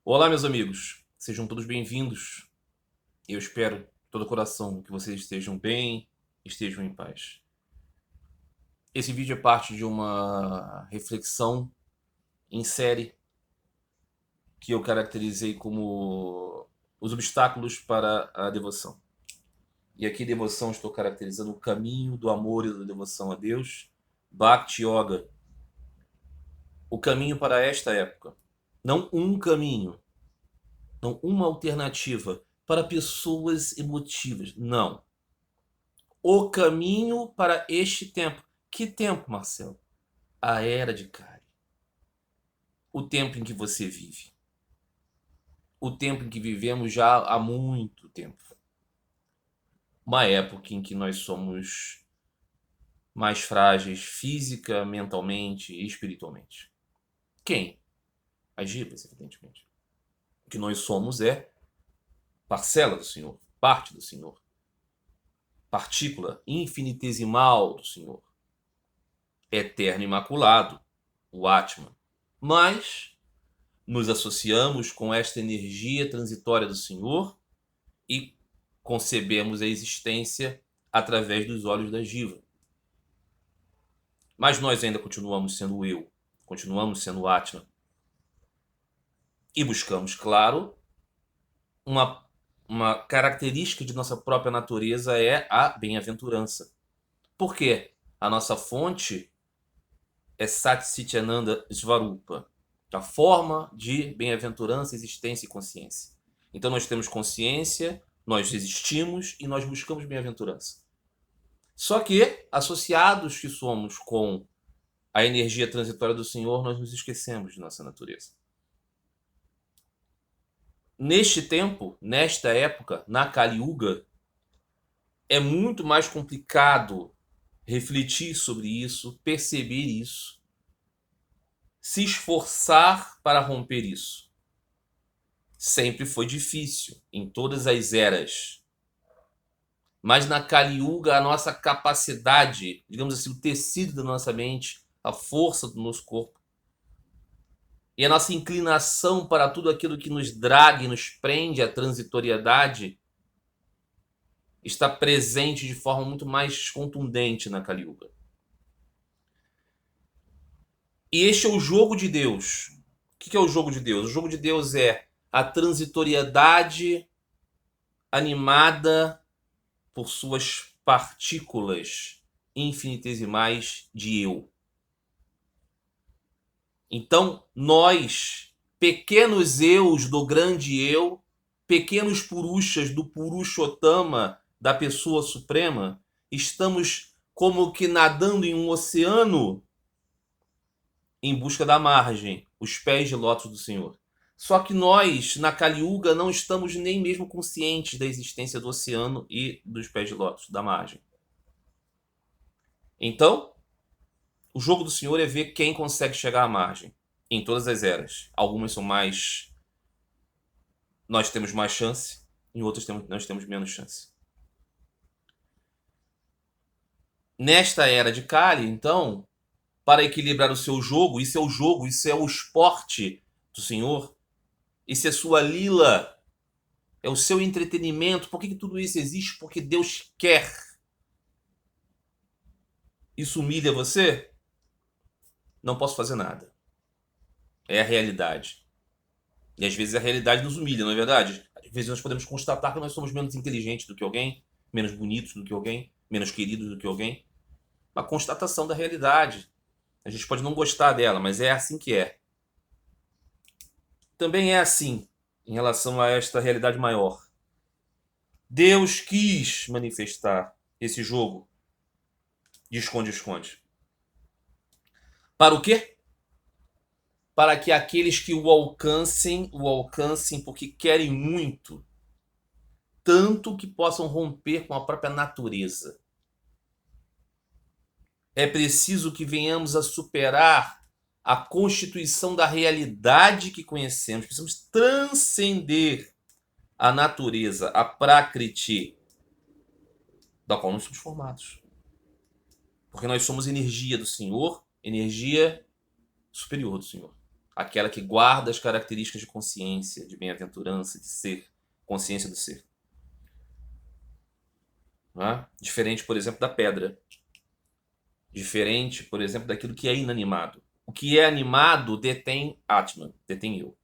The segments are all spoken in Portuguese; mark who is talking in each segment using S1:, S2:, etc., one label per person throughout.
S1: Olá, meus amigos, sejam todos bem-vindos. Eu espero de todo o coração que vocês estejam bem, estejam em paz. Esse vídeo é parte de uma reflexão em série que eu caracterizei como os obstáculos para a devoção. E aqui, devoção, estou caracterizando o caminho do amor e da devoção a Deus, Bhakti Yoga, o caminho para esta época. Não um caminho, não uma alternativa para pessoas emotivas, não. O caminho para este tempo. Que tempo, Marcelo? A era de Kali. O tempo em que você vive. O tempo em que vivemos já há muito tempo. Uma época em que nós somos mais frágeis física, mentalmente e espiritualmente. Quem? As divas, evidentemente. O que nós somos é parcela do Senhor, parte do Senhor, partícula infinitesimal do Senhor, eterno imaculado, o Atman. Mas nos associamos com esta energia transitória do Senhor e concebemos a existência através dos olhos da Jiva. Mas nós ainda continuamos sendo eu, continuamos sendo Atman. E buscamos, claro, uma, uma característica de nossa própria natureza é a bem-aventurança. Por quê? A nossa fonte é Sat Chityananda Svarupa, a forma de bem-aventurança, existência e consciência. Então nós temos consciência, nós existimos e nós buscamos bem-aventurança. Só que, associados que somos com a energia transitória do Senhor, nós nos esquecemos de nossa natureza. Neste tempo, nesta época, na Kali Yuga, é muito mais complicado refletir sobre isso, perceber isso, se esforçar para romper isso. Sempre foi difícil, em todas as eras. Mas na Kali Yuga, a nossa capacidade, digamos assim, o tecido da nossa mente, a força do nosso corpo e a nossa inclinação para tudo aquilo que nos draga e nos prende à transitoriedade está presente de forma muito mais contundente na Kali Yuga. E este é o jogo de Deus. O que é o jogo de Deus? O jogo de Deus é a transitoriedade animada por suas partículas infinitesimais de eu. Então, nós, pequenos eus do grande eu, pequenos purushas do Purushottama, da pessoa suprema, estamos como que nadando em um oceano em busca da margem, os pés de lótus do Senhor. Só que nós, na Kali Yuga, não estamos nem mesmo conscientes da existência do oceano e dos pés de lótus, da margem. Então, o jogo do Senhor é ver quem consegue chegar à margem, em todas as eras. Algumas são mais... nós temos mais chance, em outras nós temos menos chance. Nesta era de Kali, então, para equilibrar o seu jogo, isso é o jogo, isso é o esporte do Senhor, isso é sua lila, é o seu entretenimento. Por que tudo isso existe? Porque Deus quer. Isso humilha você? Não posso fazer nada. É a realidade. E às vezes a realidade nos humilha, não é verdade? Às vezes nós podemos constatar que nós somos menos inteligentes do que alguém, menos bonitos do que alguém, menos queridos do que alguém. Uma constatação da realidade. A gente pode não gostar dela, mas é assim que é. Também é assim em relação a esta realidade maior. Deus quis manifestar esse jogo de esconde-esconde. Para o quê? Para que aqueles que o alcancem porque querem muito, tanto que possam romper com a própria natureza. É preciso que venhamos a superar a constituição da realidade que conhecemos. Precisamos transcender a natureza, a Prakriti, da qual nós somos formados. Porque nós somos energia do Senhor, energia superior do Senhor. aquela que guarda as características de consciência, de bem-aventurança, de ser, consciência do ser. Não é? Diferente, por exemplo, da pedra. Diferente, por exemplo, daquilo que é inanimado. O que é animado detém Atman, detém eu.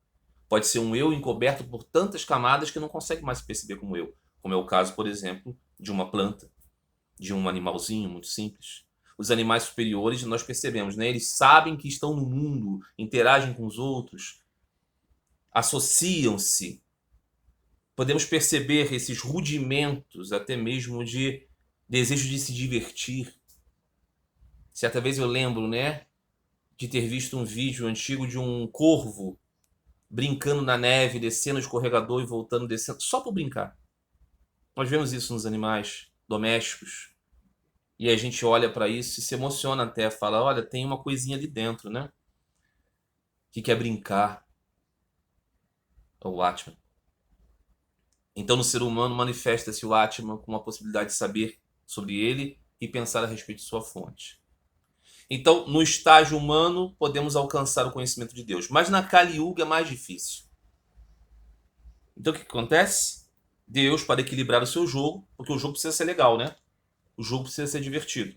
S1: Pode ser um eu encoberto por tantas camadas que não consegue mais se perceber como eu. Como é o caso, por exemplo, de uma planta, de um animalzinho muito simples. Os animais superiores, nós percebemos, né? Eles sabem que estão no mundo, interagem com os outros, associam-se. Podemos perceber esses rudimentos, até mesmo de desejo de se divertir. Certa vez eu lembro, né, de ter visto um vídeo antigo de um corvo brincando na neve, descendo o escorregador e voltando, descendo, só por brincar. Nós vemos isso nos animais domésticos. E a gente olha para isso e se emociona até, fala, olha, tem uma coisinha ali dentro, né? Que quer brincar. É o Atman. Então no ser humano manifesta-se o Atman com a possibilidade de saber sobre ele e pensar a respeito de sua fonte. Então, no estágio humano, podemos alcançar o conhecimento de Deus. Mas na Kali Yuga é mais difícil. Então, o que acontece? Deus, para equilibrar o seu jogo, porque o jogo precisa ser legal, né? O jogo precisa ser divertido.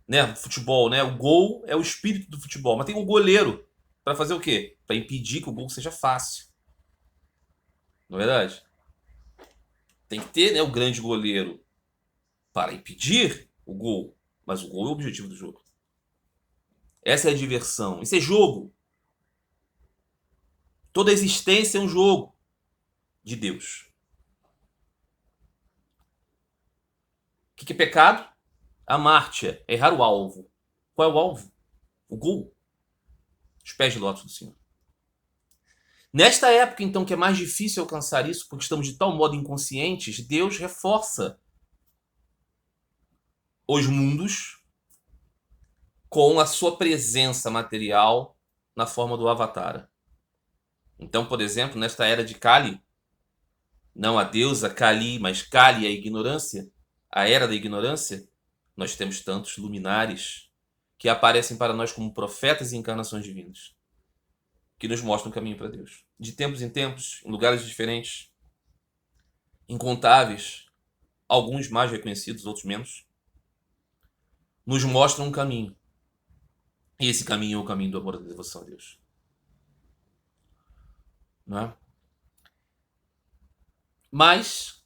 S1: Né? Futebol, né? O gol é o espírito do futebol. Mas tem o goleiro para fazer o quê? Para impedir que o gol seja fácil. Não é verdade? Tem que ter, né, o grande goleiro para impedir o gol. Mas o gol é o objetivo do jogo. Essa é a diversão. Isso é jogo. Toda a existência é um jogo de Deus. O que é pecado? Amártia, errar o alvo. Qual é o alvo? O gol. Os pés de lótus do Senhor. Nesta época, então, que é mais difícil alcançar isso, porque estamos de tal modo inconscientes, Deus reforça os mundos com a sua presença material na forma do Avatara. Então, por exemplo, nesta era de Kali, não a deusa Kali, mas Kali, a ignorância, a era da ignorância, nós temos tantos luminares que aparecem para nós como profetas e encarnações divinas, que nos mostram o caminho para Deus. De tempos em tempos, em lugares diferentes, incontáveis, alguns mais reconhecidos, outros menos, nos mostram um caminho. E esse caminho é o caminho do amor e da devoção a Deus. Não é? Mas,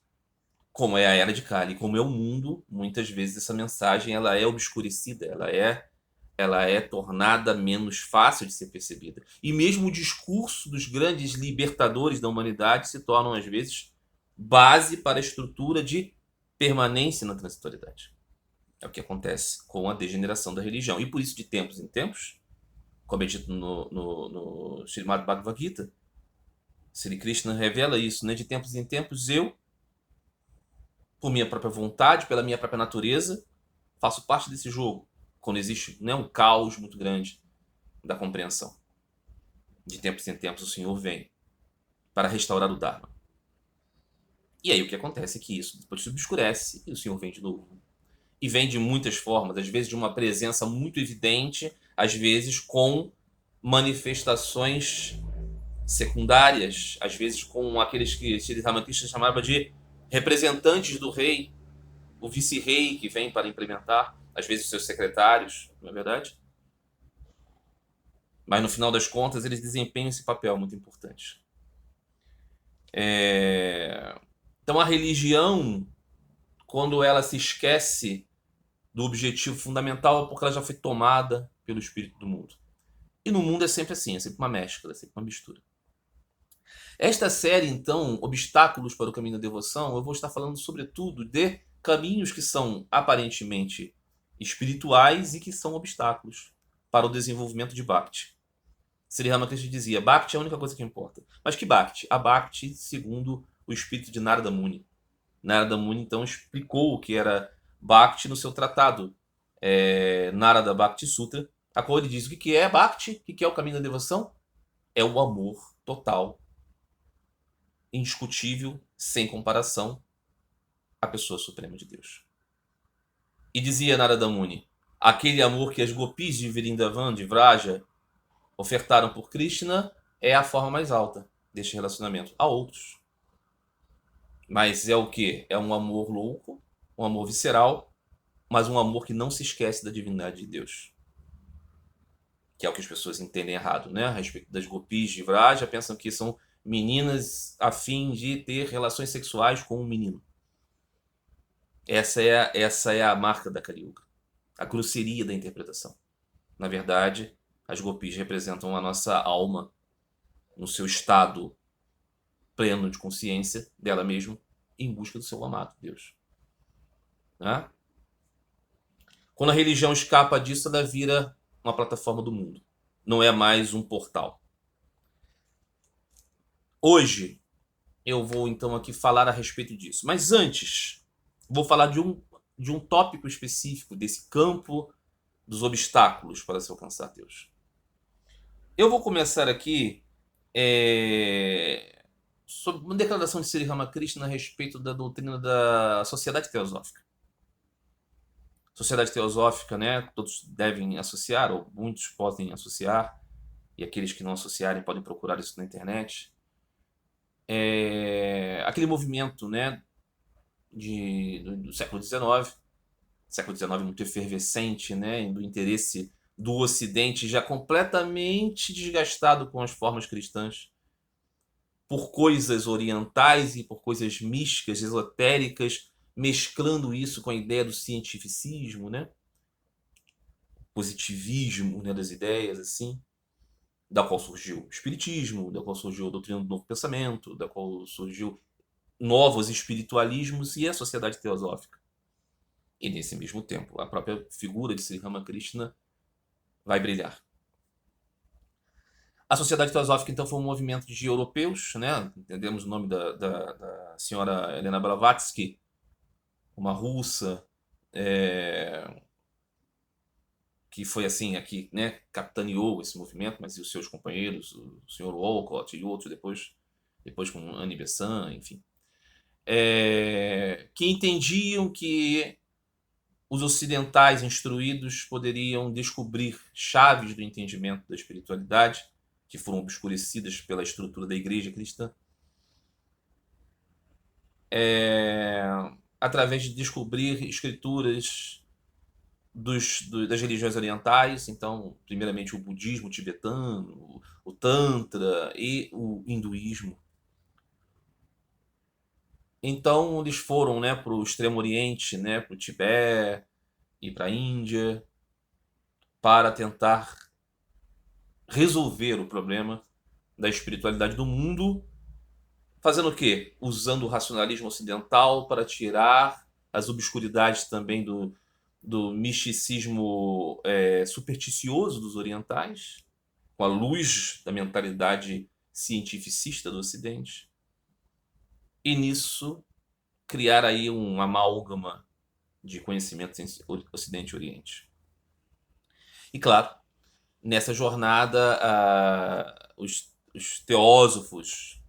S1: como é a era de Kali, como é o mundo, muitas vezes essa mensagem ela é obscurecida, ela é tornada menos fácil de ser percebida. E mesmo o discurso dos grandes libertadores da humanidade se tornam, às vezes, base para a estrutura de permanência na transitoriedade. É o que acontece com a degeneração da religião. E por isso, de tempos em tempos, como é dito no Srimad Bhagavad Gita, Sri Krishna revela isso, né? De tempos em tempos, eu, por minha própria vontade, pela minha própria natureza, faço parte desse jogo. Quando existe, né, um caos muito grande da compreensão. De tempos em tempos, o Senhor vem para restaurar o Dharma. E aí o que acontece é que isso depois se obscurece e o Senhor vem de novo. E vem de muitas formas, às vezes de uma presença muito evidente, às vezes com manifestações secundárias, às vezes com aqueles que Sri Ramakrishna chamava de representantes do rei, o vice-rei que vem para implementar, às vezes seus secretários, não é verdade? Mas no final das contas eles desempenham esse papel muito importante. Então a religião, quando ela se esquece do objetivo fundamental, é porque ela já foi tomada pelo espírito do mundo. E no mundo é sempre assim, é sempre uma mescla, é sempre uma mistura. Esta série, então, Obstáculos para o Caminho da Devoção, eu vou estar falando sobretudo de caminhos que são aparentemente espirituais e que são obstáculos para o desenvolvimento de Bhakti. Sri Ramakrishna dizia, Bhakti é a única coisa que importa. Mas que Bhakti? A Bhakti segundo o espírito de Narada Muni. Narada Muni, então, explicou o que era Bhakti no seu tratado Narada Bhakti Sutra, a qual ele diz o que é Bhakti, o que é o caminho da devoção? É o amor total, indiscutível, sem comparação, à pessoa suprema de Deus. E dizia Narada Muni, aquele amor que as gopis de Vrindavan, de Vraja, ofertaram por Krishna é a forma mais alta deste relacionamento. Há outros. Mas é o quê? É um amor louco, um amor visceral, mas um amor que não se esquece da divindade de Deus. Que é o que as pessoas entendem errado, né? A respeito das gopis de Vraja, pensam que são meninas a fim de ter relações sexuais com um menino. Essa é a marca da Kali Yuga. A grosseria da interpretação. Na verdade, as gopis representam a nossa alma no seu estado pleno de consciência dela mesma, em busca do seu amado Deus. Né? Quando a religião escapa disso, ela vira uma plataforma do mundo. Não é mais um portal. Hoje, eu vou então aqui falar a respeito disso. Mas antes, vou falar de um tópico específico desse campo dos obstáculos para se alcançar Deus. Eu vou começar aqui sobre uma declaração de Sri Ramakrishna a respeito da doutrina da sociedade teosófica. Sociedade teosófica, né? Todos devem associar, ou muitos podem associar, e aqueles que não associarem podem procurar isso na internet. Aquele movimento, né, do século XIX muito efervescente, né, do interesse do Ocidente já completamente desgastado com as formas cristãs, por coisas orientais e por coisas místicas, esotéricas, mesclando isso com a ideia do cientificismo, né, positivismo, né, das ideias, assim, da qual surgiu o espiritismo, da qual surgiu a doutrina do novo pensamento, da qual surgiu novos espiritualismos e a sociedade teosófica. E nesse mesmo tempo, a própria figura de Sri Ramakrishna vai brilhar. A sociedade teosófica, então, foi um movimento de europeus, né? Entendemos o nome da senhora Helena Blavatsky, uma russa, que foi assim, aqui, né, capitaneou esse movimento, mas e os seus companheiros, o senhor Walcott e outros depois com Annie Besant, enfim, que entendiam que os ocidentais instruídos poderiam descobrir chaves do entendimento da espiritualidade que foram obscurecidas pela estrutura da igreja cristã, através de descobrir escrituras das religiões orientais, então, primeiramente o budismo tibetano, o tantra e o hinduísmo. Então, eles foram, né, para o Extremo Oriente, né, para o Tibete e para a Índia, para tentar resolver o problema da espiritualidade do mundo, fazendo o quê? Usando o racionalismo ocidental para tirar as obscuridades também do misticismo supersticioso dos orientais, com a luz da mentalidade cientificista do Ocidente, e nisso criar aí uma amálgama de conhecimento entre Ocidente e Oriente. E claro, nessa jornada, os teósofos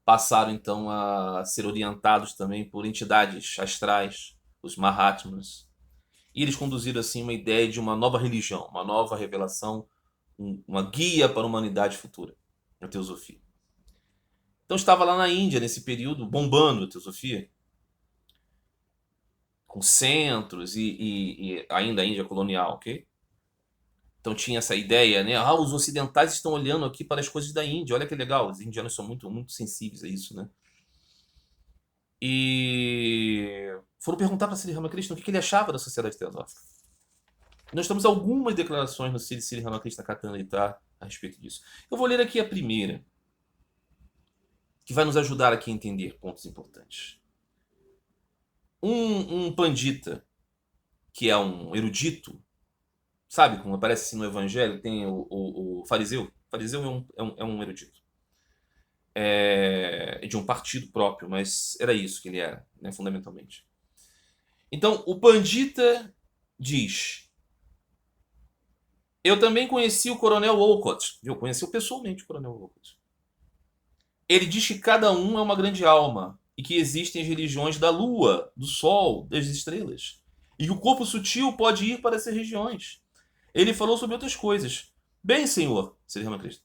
S1: passaram então a ser orientados também por entidades astrais, os Mahatmas, e eles conduziram assim uma ideia de uma nova religião, uma nova revelação, uma guia para a humanidade futura, a teosofia. Então estava lá na Índia, nesse período, bombando a teosofia, com centros e ainda a Índia colonial, ok? Então tinha essa ideia, né? Os ocidentais estão olhando aqui para as coisas da Índia, olha que legal, os indianos são muito, muito sensíveis a isso, né? E foram perguntar para Sri Ramakrishna o que ele achava da sociedade teosófica. Nós temos algumas declarações no Sri Ramakrishna Katanrita a respeito disso. Eu vou ler aqui a primeira, que vai nos ajudar aqui a entender pontos importantes. Um pandita, que é um erudito, sabe como aparece assim no Evangelho, tem o fariseu. O fariseu é um erudito. De um partido próprio, mas era isso que ele era, né, fundamentalmente. Então, o pandita diz: eu também conheci o coronel Walcott. Eu conheci pessoalmente o coronel Walcott. Ele diz que cada um é uma grande alma e que existem as religiões da lua, do sol, das estrelas. E que o corpo sutil pode ir para essas regiões. Ele falou sobre outras coisas, Bem, senhor, Sri Ramakrishna,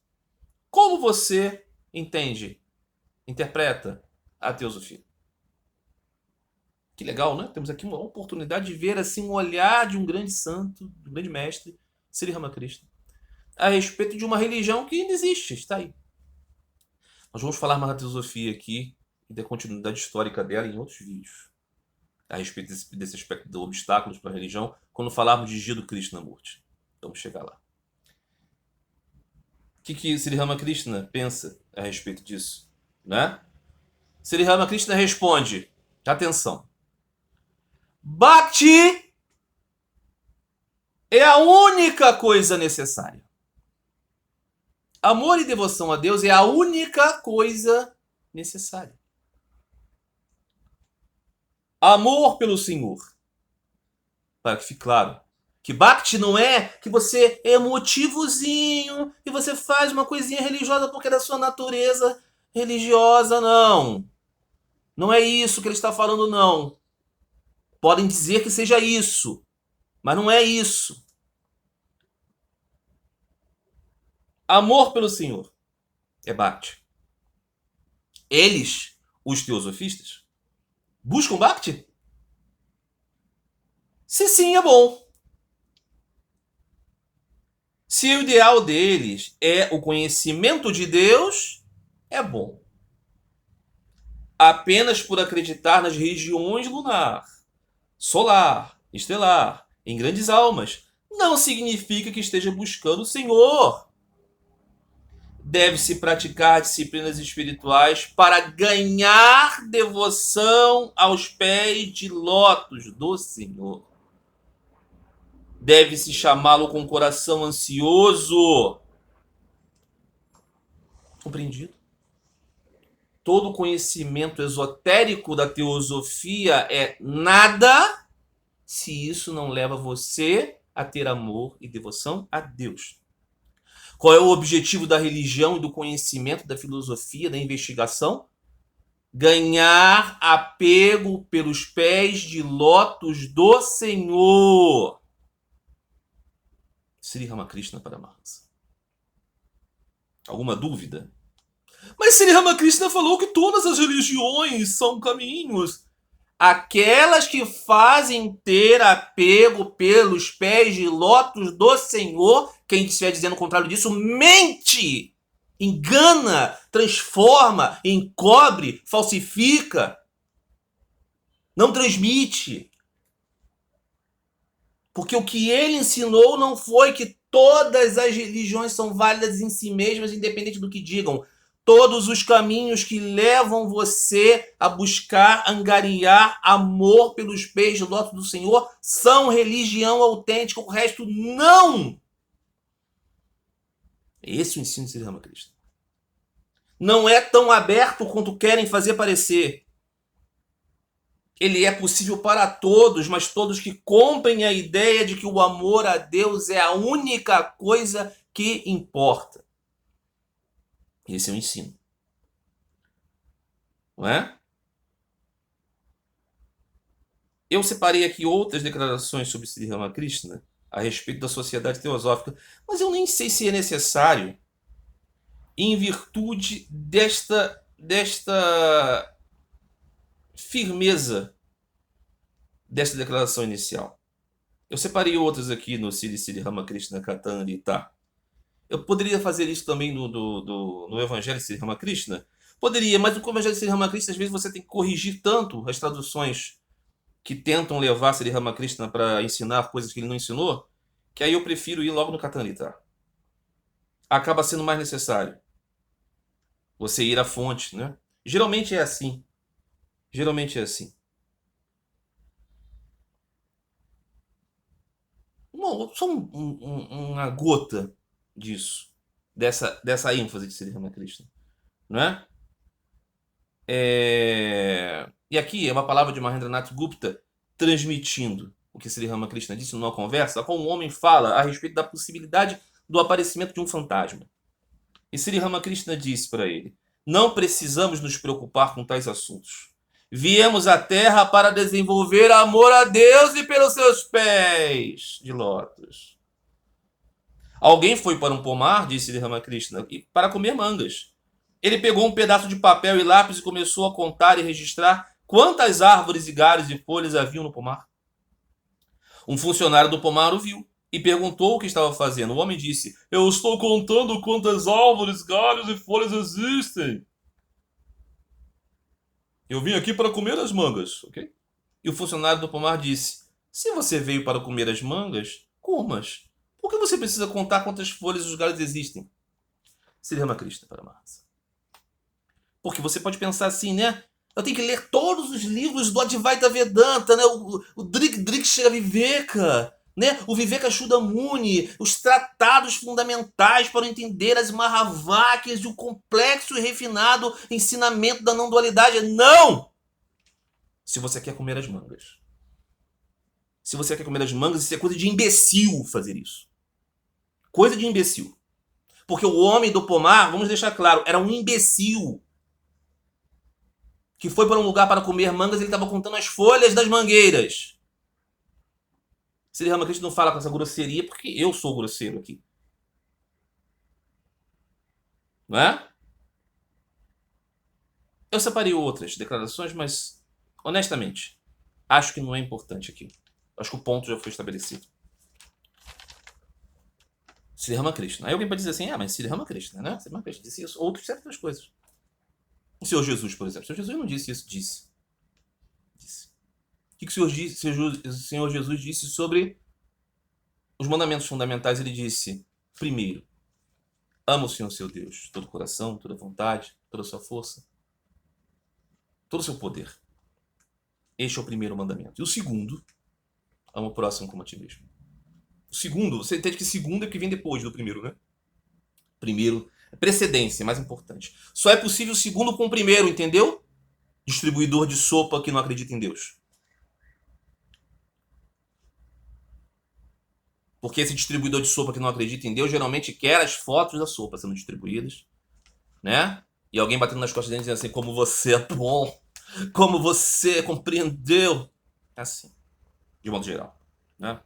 S1: como você interpreta a teosofia? Que legal, né? Temos aqui uma oportunidade de ver assim um olhar de um grande santo, de um grande mestre, Sri Ramakrishna, a respeito de uma religião que ainda existe, está aí. Nós vamos falar mais da teosofia aqui e da continuidade histórica dela em outros vídeos, a respeito desse aspecto de obstáculos para a religião, quando falarmos de Jiddu Krishnamurti. Vamos chegar lá. O que Sri Ramakrishna pensa a respeito disso, né? Sri Ramakrishna responde, atenção, Bhakti é a única coisa necessária. Amor e devoção a Deus é a única coisa necessária. Amor pelo Senhor. Para que fique claro, que Bhakti não é que você é emotivozinho e você faz uma coisinha religiosa porque é da sua natureza religiosa, não. Não é isso que ele está falando, não. Podem dizer que seja isso, mas não é isso. Amor pelo Senhor é Bhakti. Eles, os teosofistas, buscam Bhakti? Se sim, é bom. Se o ideal deles é o conhecimento de Deus, é bom. Apenas por acreditar nas regiões lunar, solar, estelar, em grandes almas, não significa que esteja buscando o Senhor. Deve-se praticar disciplinas espirituais para ganhar devoção aos pés de lótus do Senhor. Deve-se chamá-lo com coração ansioso. Compreendido? Todo conhecimento esotérico da teosofia é nada se isso não leva você a ter amor e devoção a Deus. Qual é o objetivo da religião e do conhecimento, da filosofia, da investigação? Ganhar apego pelos pés de lótus do Senhor. Sri Ramakrishna Paramahansa. Alguma dúvida? Mas Sri Ramakrishna falou que todas as religiões são caminhos. Aquelas que fazem ter apego pelos pés de lótus do Senhor, quem estiver dizendo o contrário disso, mente, engana, transforma, encobre, falsifica, não transmite. Porque o que ele ensinou não foi que todas as religiões são válidas em si mesmas, independente do que digam. Todos os caminhos que levam você a buscar, angariar amor pelos pés de lótus do Senhor são religião autêntica, o resto não. Esse é o ensino de Sri Ramakrishna. Não é tão aberto quanto querem fazer parecer. Ele é possível para todos, mas todos que comprem a ideia de que o amor a Deus é a única coisa que importa. Esse é o ensino. Não é? Eu separei aqui outras declarações sobre Sri Ramakrishna a respeito da sociedade teosófica, mas eu nem sei se é necessário em virtude desta firmeza desta declaração inicial. Eu separei outras aqui no Sri Ramakrishna Katha. Eu poderia fazer isso também no Evangelho de Sri Ramakrishna? Poderia, mas no Evangelho de Sri Ramakrishna, às vezes você tem que corrigir tanto as traduções que tentam levar Sri Ramakrishna para ensinar coisas que ele não ensinou, que aí eu prefiro ir logo no Katha. Acaba sendo mais necessário você ir à fonte, né? Geralmente é assim. Geralmente é assim. Só uma gota disso, dessa ênfase de Sri Ramakrishna, não é? E aqui é uma palavra de Mahendranath Gupta transmitindo o que Sri Ramakrishna disse numa conversa com um homem fala a respeito da possibilidade do aparecimento de um fantasma. E Sri Ramakrishna disse para ele: não precisamos nos preocupar com tais assuntos. Viemos à Terra para desenvolver amor a Deus e pelos seus pés de lótus. Alguém foi para um pomar, disse Sri Ramakrishna, para comer mangas. Ele pegou um pedaço de papel e lápis e começou a contar e registrar quantas árvores e galhos e folhas haviam no pomar. Um funcionário do pomar o viu e perguntou o que estava fazendo. O homem disse: eu estou contando quantas árvores, galhos e folhas existem. Eu vim aqui para comer as mangas, ok? E o funcionário do pomar disse: se você veio para comer as mangas, comas. Por que você precisa contar quantas folhas os galhos existem? Sri Ramakrishna Paramahansa. Porque você pode pensar assim, né? Eu tenho que ler todos os livros do Advaita Vedanta, né? O Driksha Viveka, né? O Vivekachudamuni, Muni, os tratados fundamentais para entender as Mahavakyas e o complexo e refinado ensinamento da não dualidade. Não! Se você quer comer as mangas. Se você quer comer as mangas, isso é coisa de imbecil fazer isso. Coisa de imbecil. Porque o homem do pomar, vamos deixar claro, era um imbecil que foi para um lugar para comer mangas e ele estava contando as folhas das mangueiras. Sri Ramakrishna não fala com essa grosseria porque eu sou grosseiro aqui. Não é? Eu separei outras declarações, mas, honestamente, acho que não é importante aqui. Acho que o ponto já foi estabelecido. Sri Ramakrishna. Aí alguém pode dizer assim, mas Sri Ramakrishna, né? Sri Ramakrishna disse isso. Outros disseram outras coisas. O Senhor Jesus, por exemplo. O Senhor Jesus não disse isso, disse. O que o Senhor Jesus disse sobre os mandamentos fundamentais? Ele disse, primeiro, ama o Senhor seu Deus, todo o coração, toda a vontade, toda a sua força, todo o seu poder. Este é o primeiro mandamento. E o segundo, ama o próximo como a ti mesmo. O segundo, você entende que segundo é o que vem depois do primeiro, né? Primeiro, precedência, mais importante. Só é possível o segundo com o primeiro, entendeu? Distribuidor de sopa que não acredita em Deus. Porque esse distribuidor de sopa que não acredita em Deus geralmente quer as fotos da sopa sendo distribuídas, né? E alguém batendo nas costas dele dizendo assim, como você é bom, como você compreendeu. É assim, de modo geral, né?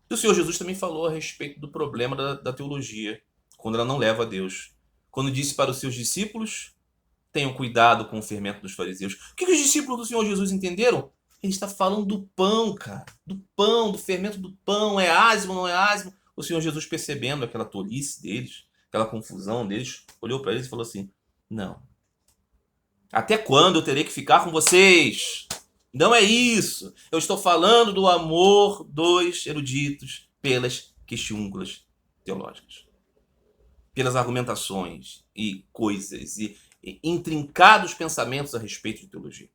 S1: E o Senhor Jesus também falou a respeito do problema da teologia, quando ela não leva a Deus. Quando disse para os seus discípulos, tenham cuidado com o fermento dos fariseus. O que os discípulos do Senhor Jesus entenderam? Ele está falando do pão, cara. Do pão, do fermento do pão. É ázimo, não é ázimo? O Senhor Jesus, percebendo aquela tolice deles, aquela confusão deles, olhou para eles e falou assim, não. Até quando eu terei que ficar com vocês? Não é isso. Eu estou falando do amor dos eruditos pelas questiúnculas teológicas. Pelas argumentações e coisas e intrincados pensamentos a respeito de teologia.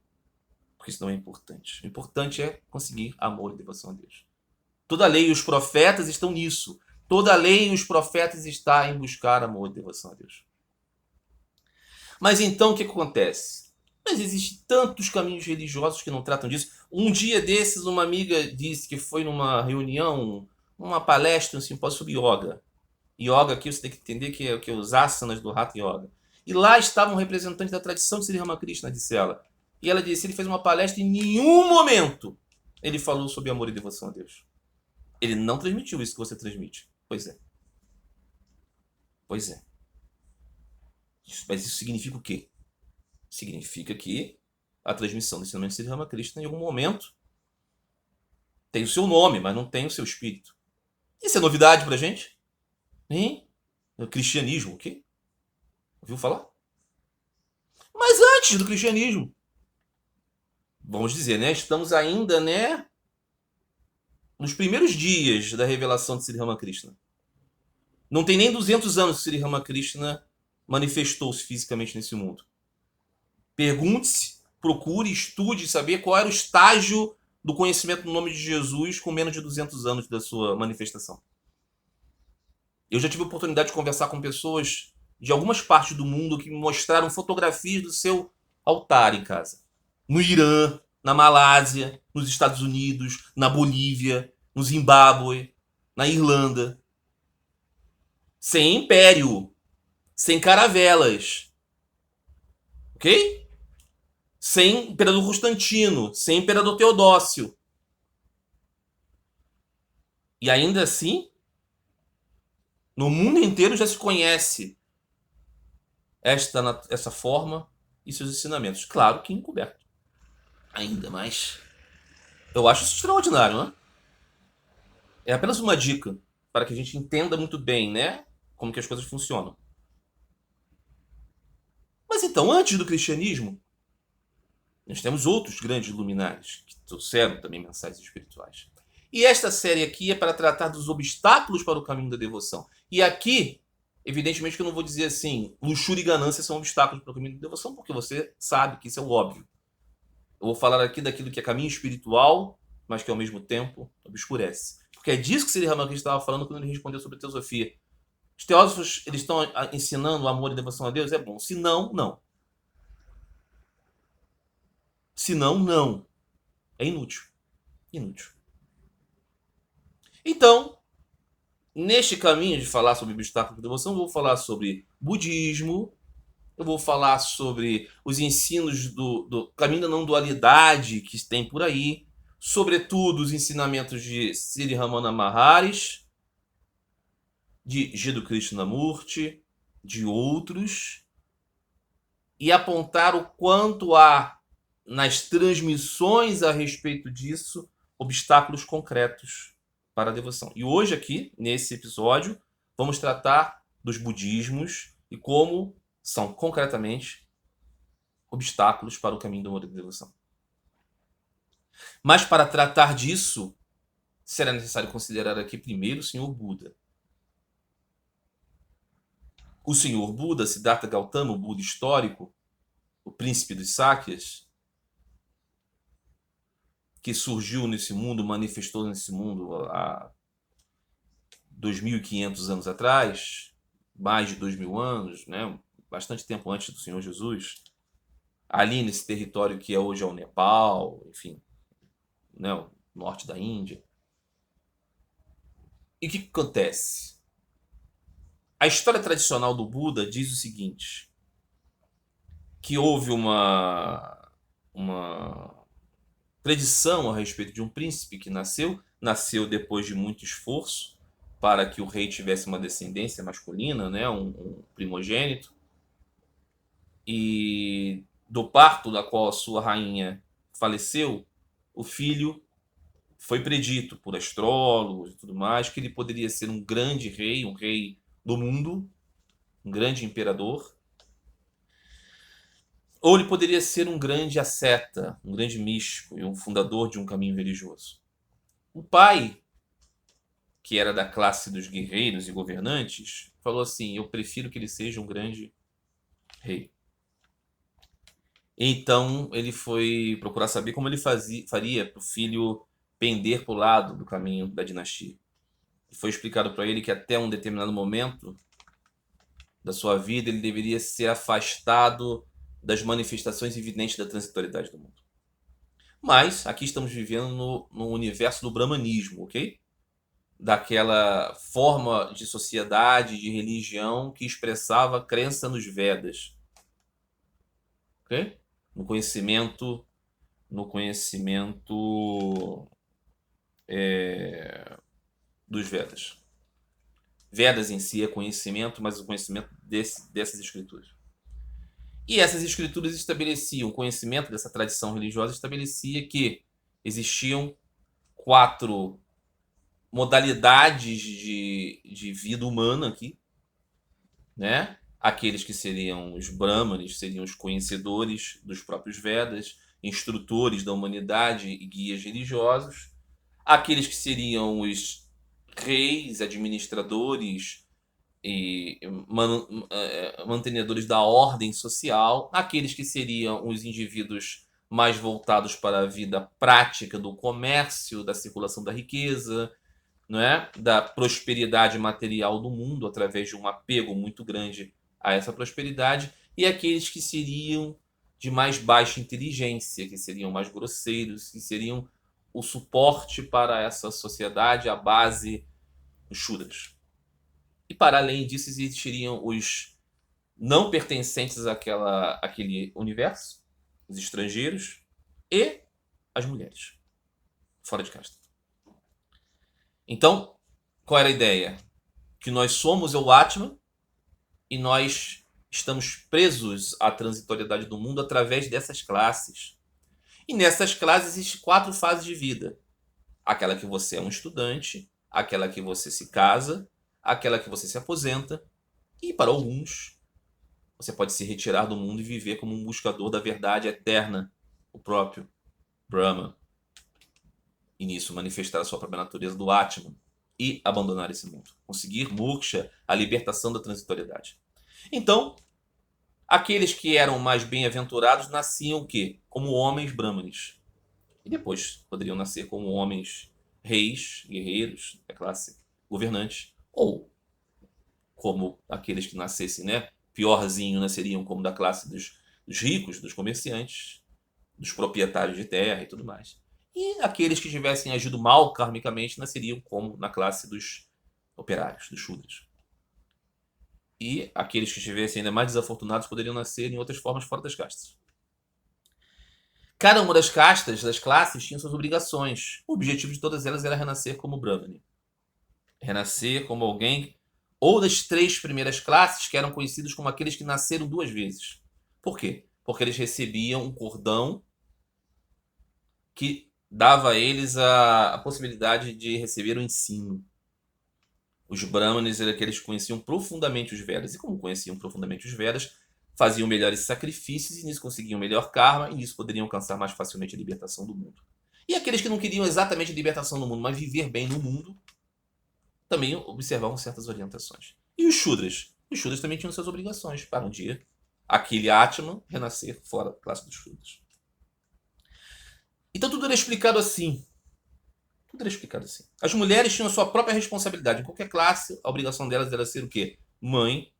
S1: Porque isso não é importante. O importante é conseguir amor e devoção a Deus. Toda a lei e os profetas estão nisso. Toda a lei e os profetas estão em buscar amor e devoção a Deus. Mas então o que acontece? Mas existem tantos caminhos religiosos que não tratam disso. Um dia desses, uma amiga disse que foi numa reunião, uma palestra, um simpósio sobre yoga. Yoga aqui você tem que entender que é os asanas do Hatha Yoga. E lá estava um representante da tradição de Sri Ramakrishna, disse ela. E ela disse, ele fez uma palestra e em nenhum momento ele falou sobre amor e devoção a Deus. Ele não transmitiu isso que você transmite. Pois é. Pois é. Mas isso significa o quê? Significa que a transmissão do ensinamento de Sri Ramakrishna, em algum momento, tem o seu nome, mas não tem o seu espírito. Isso é novidade pra gente? Hein? O cristianismo, o quê? Ouviu falar? Mas antes do cristianismo, vamos dizer, né? Estamos ainda, né? Nos primeiros dias da revelação de Sri Ramakrishna. Não tem nem 200 anos que Sri Ramakrishna manifestou-se fisicamente nesse mundo. Pergunte-se, procure, estude, saber qual era o estágio do conhecimento do nome de Jesus com menos de 200 anos da sua manifestação. Eu já tive a oportunidade de conversar com pessoas de algumas partes do mundo que me mostraram fotografias do seu altar em casa. No Irã, na Malásia, nos Estados Unidos, na Bolívia, no Zimbábue, na Irlanda. Sem império, sem caravelas. Ok? Sem imperador Constantino, sem imperador Teodócio. E ainda assim, No mundo inteiro já se conhece essa forma e seus ensinamentos. Claro que encoberto. Ainda mais. Eu acho isso extraordinário, né? É apenas uma dica para que a gente entenda muito bem, né? Como que as coisas funcionam. Mas então, antes do cristianismo, nós temos outros grandes luminares que trouxeram também mensagens espirituais. E esta série aqui é para tratar dos obstáculos para o caminho da devoção. E aqui, evidentemente que eu não vou dizer assim, luxúria e ganância são obstáculos para o caminho da devoção, porque você sabe que isso é o óbvio. Eu vou falar aqui daquilo que é caminho espiritual, mas que ao mesmo tempo obscurece. Porque é disso que Sri Ramakrishna estava falando quando ele respondeu sobre a teosofia. Os teósofos, eles estão ensinando o amor e devoção a Deus? É bom. Se não, não. Se não, não. É inútil. Inútil. Então, neste caminho de falar sobre obstáculos de devoção, eu vou falar sobre budismo, eu vou falar sobre os ensinos do caminho da não dualidade que tem por aí, sobretudo os ensinamentos de Sri Ramana Maharshi, de Jiddu Krishnamurti, de outros, e apontar o quanto há nas transmissões a respeito disso obstáculos concretos para a devoção. E hoje aqui, nesse episódio, vamos tratar dos budismos e como são concretamente obstáculos para o caminho do amor e da devoção. Mas para tratar disso, será necessário considerar aqui primeiro o Senhor Buda. O Senhor Buda, Siddhartha Gautama, o Buda histórico, o príncipe dos Sakyas, que surgiu nesse mundo, manifestou nesse mundo há 2.500 anos atrás, mais de 2.000 anos, né? Bastante tempo antes do Senhor Jesus, ali nesse território que é hoje o Nepal, enfim, né? O norte da Índia. E o que acontece? A história tradicional do Buda diz o seguinte, que houve uma predição a respeito de um príncipe que nasceu depois de muito esforço para que o rei tivesse uma descendência masculina, né, um primogênito, e do parto da qual a sua rainha faleceu, o filho foi predito por astrólogos e tudo mais que ele poderia ser um grande rei, um rei do mundo, um grande imperador, ou ele poderia ser um grande asceta, um grande místico e um fundador de um caminho religioso. O pai, que era da classe dos guerreiros e governantes, falou assim: eu prefiro que ele seja um grande rei. Então ele foi procurar saber como ele faria para o filho pender para o lado do caminho da dinastia. E foi explicado para ele que até um determinado momento da sua vida ele deveria ser afastado das manifestações evidentes da transitoriedade do mundo. Mas aqui estamos vivendo no universo do brahmanismo, ok? Daquela forma de sociedade, de religião que expressava a crença nos Vedas, ok? No conhecimento dos Vedas. Vedas em si é conhecimento, mas o conhecimento dessas escrituras. E essas escrituras estabeleciam, o conhecimento dessa tradição religiosa estabelecia que existiam 4 modalidades de vida humana aqui, né? Aqueles que seriam os Brahmanes, seriam os conhecedores dos próprios Vedas, instrutores da humanidade e guias religiosos. Aqueles que seriam os reis, administradores e mantenedores da ordem social. Aqueles que seriam os indivíduos mais voltados para a vida prática do comércio, da circulação da riqueza, não é? Da prosperidade material do mundo, através de um apego muito grande a essa prosperidade, e aqueles que seriam de mais baixa inteligência, que seriam mais grosseiros, que seriam o suporte para essa sociedade, a base, os Shudras. E para além disso, existiriam os não pertencentes àquele universo, os estrangeiros, e as mulheres, fora de casta. Então, qual era a ideia? que nós somos o Atman e nós estamos presos à transitoriedade do mundo através dessas classes. E nessas classes existem 4 fases de vida. Aquela que você é um estudante, aquela que você se casa, aquela que você se aposenta, e para alguns, você pode se retirar do mundo e viver como um buscador da verdade eterna, o próprio Brahma. E nisso manifestar a sua própria natureza do Atman e abandonar esse mundo. Conseguir moksha, a libertação da transitoriedade. Então, aqueles que eram mais bem-aventurados nasciam o quê? Como homens brahmanes. E depois poderiam nascer como homens reis, guerreiros, da classe governante. Ou como aqueles que nascessem, né? Piorzinho, nasceriam como da classe dos ricos, dos comerciantes, dos proprietários de terra e tudo mais. E aqueles que tivessem agido mal karmicamente nasceriam como na classe dos operários, dos shudras. E aqueles que estivessem ainda mais desafortunados poderiam nascer em outras formas fora das castas. Cada uma das castas, das classes, tinha suas obrigações. O objetivo de todas elas era renascer como Brahmani. Renascer como alguém, ou das 3 primeiras classes, que eram conhecidos como aqueles que nasceram 2 vezes. Por quê? Porque eles recebiam um cordão que dava a eles a possibilidade de receber o ensino. Os Brahmanes eram aqueles que conheciam profundamente os Vedas, e como conheciam profundamente os Vedas, faziam melhores sacrifícios e nisso conseguiam melhor karma e nisso poderiam alcançar mais facilmente a libertação do mundo. E aqueles que não queriam exatamente a libertação do mundo, mas viver bem no mundo, também observavam certas orientações. E os Shudras? Os Shudras também tinham suas obrigações para um dia aquele Atman renascer fora da classe dos Shudras. Então tudo era explicado assim. Tudo era explicado assim. As mulheres tinham a sua própria responsabilidade. Em qualquer classe, a obrigação delas era ser o quê? Mãe,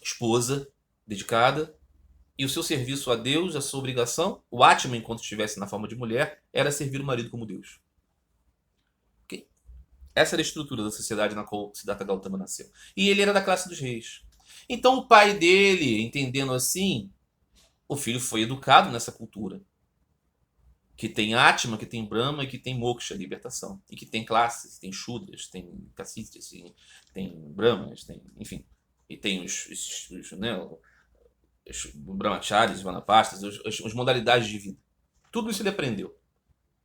S1: esposa, dedicada. E o seu serviço a Deus, a sua obrigação, o Atman, enquanto estivesse na forma de mulher, era servir o marido como Deus. Okay? Essa era a estrutura da sociedade na qual Siddhartha Gautama nasceu. E ele era da classe dos reis. Então o pai dele, entendendo assim, o filho foi educado nessa cultura. Que tem Atma, que tem Brahma e que tem Moksha, libertação. E que tem classes, tem Shudras, tem Cacites, tem Brahmanas, tem, enfim. E tem os Brahmacharis, Vanapastas, as modalidades de vida. Tudo isso ele aprendeu.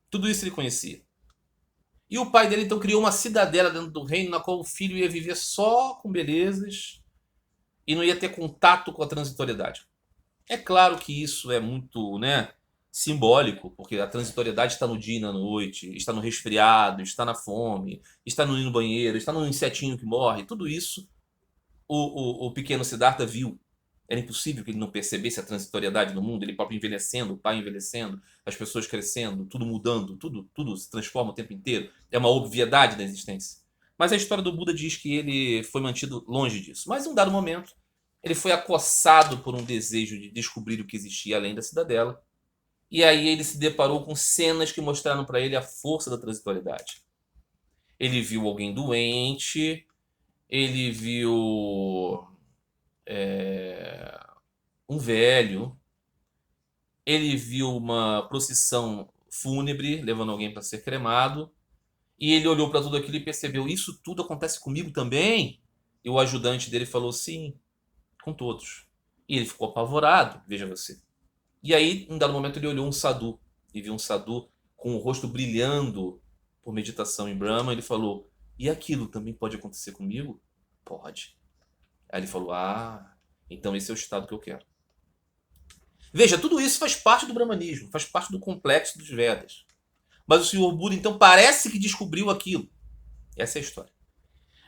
S1: Tudo isso ele conhecia. E o pai dele então criou uma cidadela dentro do reino na qual o filho ia viver só com belezas e não ia ter contato com a transitoriedade. É claro que isso é muito, né, simbólico, porque a transitoriedade está no dia e na noite, está no resfriado, está na fome, está no ir no banheiro, está no insetinho que morre. Tudo isso o pequeno Siddhartha viu. Era impossível que ele não percebesse a transitoriedade do mundo, ele próprio envelhecendo, o pai envelhecendo, as pessoas crescendo, tudo mudando, tudo se transforma o tempo inteiro. É uma obviedade da existência. Mas a história do Buda diz que ele foi mantido longe disso. Mas em um dado momento, ele foi acossado por um desejo de descobrir o que existia além da cidadela. E aí ele se deparou com cenas que mostraram para ele a força da transitoriedade. Ele viu alguém doente, ele viu um velho, ele viu uma procissão fúnebre levando alguém para ser cremado, e ele olhou para tudo aquilo e percebeu: isso tudo acontece comigo também? E o ajudante dele falou: sim, com todos. E ele ficou apavorado, veja você. E aí, em um dado momento, ele olhou um sadhu e viu um sadhu com o rosto brilhando por meditação em Brahma. Ele falou: e aquilo também pode acontecer comigo? Pode. Aí ele falou: ah, então esse é o estado que eu quero. Veja, tudo isso faz parte do brahmanismo, faz parte do complexo dos Vedas. Mas o Senhor Buda, então, parece que descobriu aquilo. Essa é a história.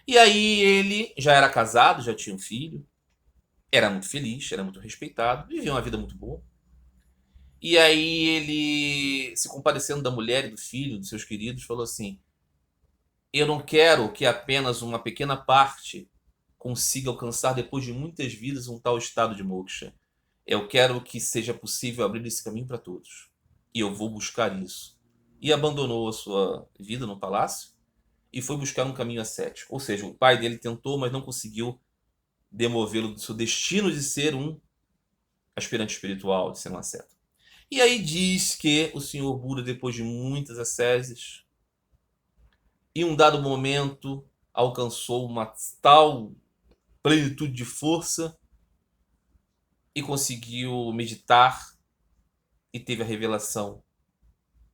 S1: E aí ele já era casado, já tinha um filho, era muito feliz, era muito respeitado, vivia uma vida muito boa. E aí ele, se compadecendo da mulher e do filho, dos seus queridos, falou assim: eu não quero que apenas uma pequena parte consiga alcançar depois de muitas vidas um tal estado de moksha. Eu quero que seja possível abrir esse caminho para todos. E eu vou buscar isso. E abandonou a sua vida no palácio e foi buscar um caminho ascético. Ou seja, o pai dele tentou, mas não conseguiu demovê-lo do seu destino de ser um aspirante espiritual, de ser um asceta. E aí diz que o Senhor Buda, depois de muitas asceses, em um dado momento, alcançou uma tal plenitude de força e conseguiu meditar e teve a revelação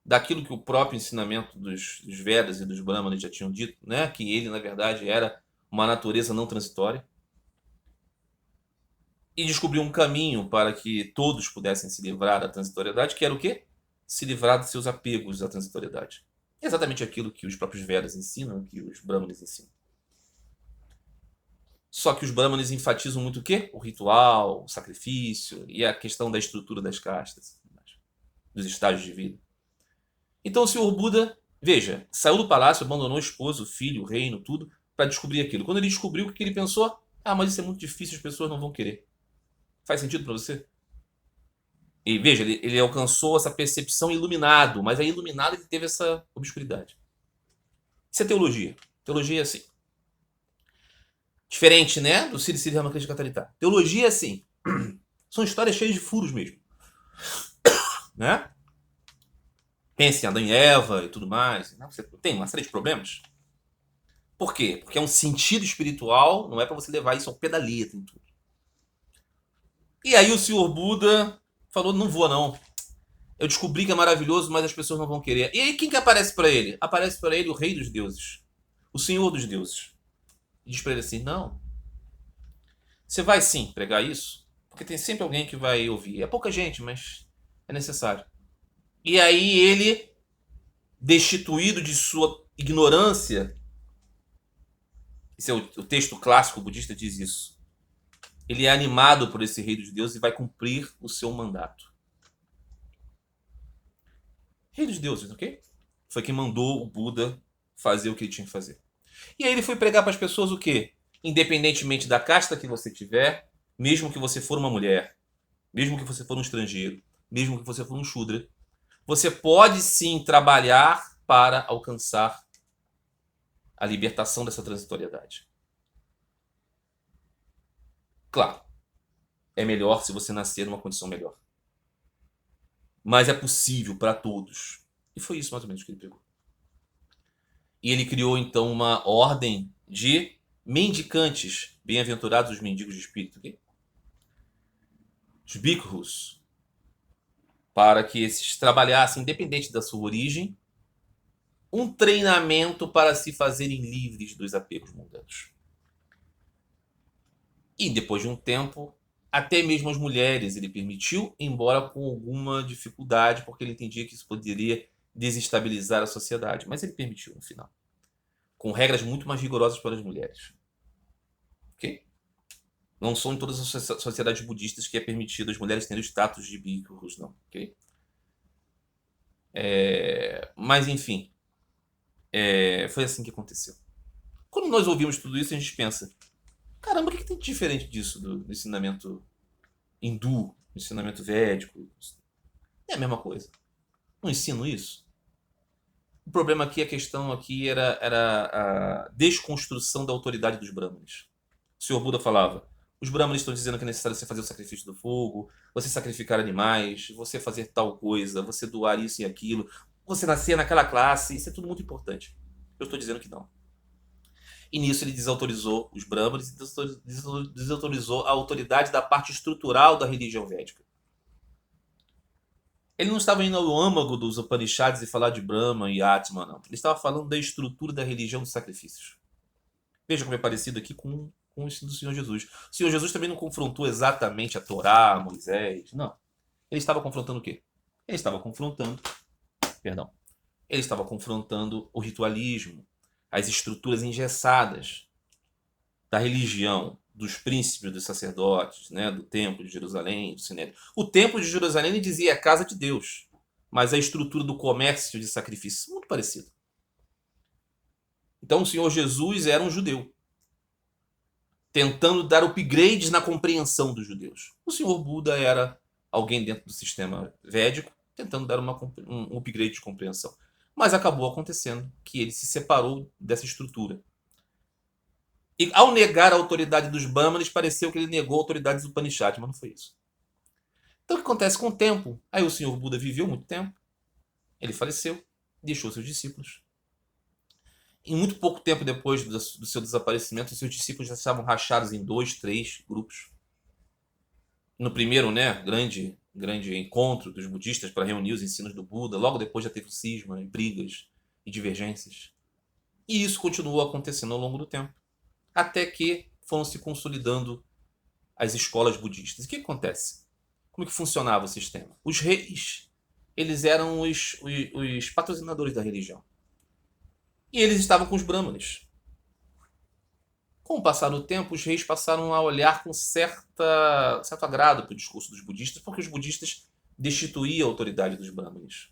S1: daquilo que o próprio ensinamento dos Vedas e dos Brahmanas já tinham dito, né? Que ele, na verdade, era uma natureza não transitória. E descobriu um caminho para que todos pudessem se livrar da transitoriedade, que era o quê? Se livrar dos seus apegos à transitoriedade. Exatamente aquilo que os próprios Vedas ensinam, que os Brahmanes ensinam. Só que os Brahmanes enfatizam muito o quê? O ritual, o sacrifício e a questão da estrutura das castas, dos estágios de vida. Então o Senhor Buda, veja, saiu do palácio, abandonou o esposo, o filho, o reino, tudo, para descobrir aquilo. Quando ele descobriu, o que ele pensou? Ah, mas isso é muito difícil, as pessoas não vão querer. Faz sentido para você? E veja, ele alcançou essa percepção iluminado, mas aí iluminado ele teve essa obscuridade. Isso é teologia. Teologia é assim. Diferente, né, do Sri Sri Ramakrishna Katarita. Teologia é assim. São histórias cheias de furos mesmo. Né? Pense em Adão e Eva e tudo mais. Você tem uma série de problemas. Por quê? Porque é um sentido espiritual, não é para você levar isso ao pé da letra em tudo. E aí o Senhor Buda falou, não vou não. Eu descobri que é maravilhoso, mas as pessoas não vão querer. E aí quem que aparece para ele? Aparece para ele o rei dos deuses. O senhor dos deuses. E diz para ele assim, não. Você vai sim pregar isso, porque tem sempre alguém que vai ouvir. É pouca gente, mas é necessário. E aí ele, destituído de sua ignorância, esse é o texto clássico budista diz isso. Ele é animado por esse rei dos deuses e vai cumprir o seu mandato. Rei dos deuses, ok? Foi quem mandou o Buda fazer o que ele tinha que fazer. E aí ele foi pregar para as pessoas o quê? Independentemente da casta que você tiver, mesmo que você for uma mulher, mesmo que você for um estrangeiro, mesmo que você for um Shudra, você pode sim trabalhar para alcançar a libertação dessa transitoriedade. Claro, é melhor se você nascer numa condição melhor. Mas é possível para todos. E foi isso mais ou menos que ele pegou. E ele criou então uma ordem de mendicantes, bem-aventurados os mendigos de espírito, okay? Os bhikkhus, para que esses trabalhassem, independente da sua origem, um treinamento para se fazerem livres dos apegos mundanos. E depois de um tempo, até mesmo as mulheres ele permitiu, embora com alguma dificuldade, porque ele entendia que isso poderia desestabilizar a sociedade. Mas ele permitiu no final, com regras muito mais rigorosas para as mulheres. Ok? Não são em todas as sociedades budistas que é permitido as mulheres terem o status de bhikkhus, não. Ok? Mas enfim, foi assim que aconteceu. Quando nós ouvimos tudo isso, a gente pensa, caramba, o que tem de diferente disso do ensinamento hindu, do ensinamento védico? É a mesma coisa. Não ensino isso? O problema aqui, a questão aqui era a desconstrução da autoridade dos brahmanes. O Senhor Buda falava, os brahmanes estão dizendo que é necessário você fazer o sacrifício do fogo, você sacrificar animais, você fazer tal coisa, você doar isso e aquilo, você nascer naquela classe, isso é tudo muito importante. Eu estou dizendo que não. E nisso ele desautorizou os brahmanes e desautorizou a autoridade da parte estrutural da religião védica. Ele não estava indo ao âmago dos Upanishads e falar de Brahma e Atma, não. Ele estava falando da estrutura da religião dos sacrifícios. Veja como é parecido aqui com o ensino do Senhor Jesus. O Senhor Jesus também não confrontou exatamente a Torá, Moisés, não. Ele estava confrontando o quê? Ele estava confrontando, perdão, ele estava confrontando o ritualismo, as estruturas engessadas da religião, dos príncipes, dos sacerdotes, né, do templo de Jerusalém, do Sinédrio. O templo de Jerusalém ele dizia é a casa de Deus, mas a estrutura do comércio de sacrifícios é muito parecida. Então o Senhor Jesus era um judeu, tentando dar upgrades na compreensão dos judeus. O Senhor Buda era alguém dentro do sistema védico, tentando dar um upgrade de compreensão. Mas acabou acontecendo que ele se separou dessa estrutura. E ao negar a autoridade dos Brahmanes, pareceu que ele negou a autoridade dos Upanishads, mas não foi isso. Então o que acontece com o tempo? Aí o Senhor Buda viveu muito tempo, ele faleceu, deixou seus discípulos. em muito pouco tempo depois do seu desaparecimento, os seus discípulos já estavam rachados em 2, 3 grupos. No primeiro, né, grande encontro dos budistas para reunir os ensinos do Buda, logo depois já teve cisma, brigas e divergências. E isso continuou acontecendo ao longo do tempo, até que foram se consolidando as escolas budistas. E o que acontece? Como que funcionava o sistema? Os reis, eles eram os patrocinadores da religião. E eles estavam com os brahmanes. Com o passar do tempo, os reis passaram a olhar com certo agrado para o discurso dos budistas, porque os budistas destituíam a autoridade dos brahmanes.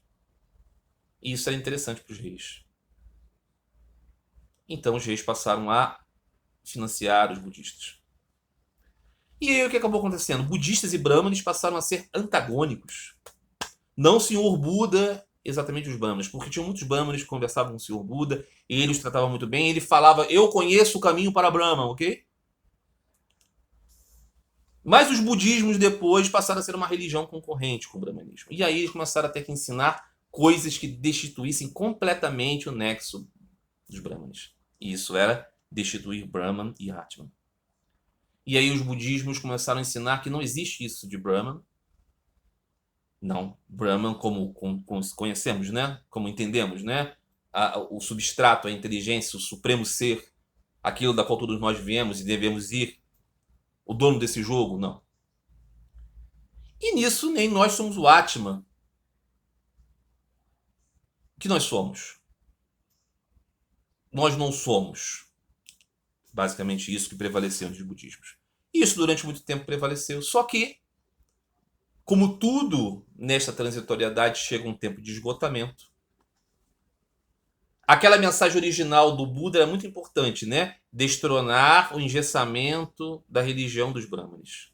S1: E isso era interessante para os reis. Então os reis passaram a financiar os budistas. E aí o que acabou acontecendo? Budistas e brahmanes passaram a ser antagônicos. Não o Senhor Buda, exatamente os brahmanes, porque tinham muitos brahmanes que conversavam com o Senhor Buda, e ele os tratava muito bem, ele falava, eu conheço o caminho para Brahma, ok? Mas os budismos depois passaram a ser uma religião concorrente com o brahmanismo. E aí eles começaram a ter que ensinar coisas que destituíssem completamente o nexo dos brahmanes. E isso era destituir Brahman e Atman. E aí os budismos começaram a ensinar que não existe isso de Brahman. Não, Brahman como conhecemos, né? Como entendemos, né? O substrato, a inteligência, o supremo ser, aquilo da qual todos nós viemos e devemos ir, o dono desse jogo, não. E nisso nem nós somos o Atman. O que nós somos? Nós não somos. Basicamente isso que prevaleceu nos budismos. Isso durante muito tempo prevaleceu. Só que, como tudo nesta transitoriedade, chega um tempo de esgotamento. Aquela mensagem original do Buda era muito importante, né? Destronar o engessamento da religião dos brahmanes.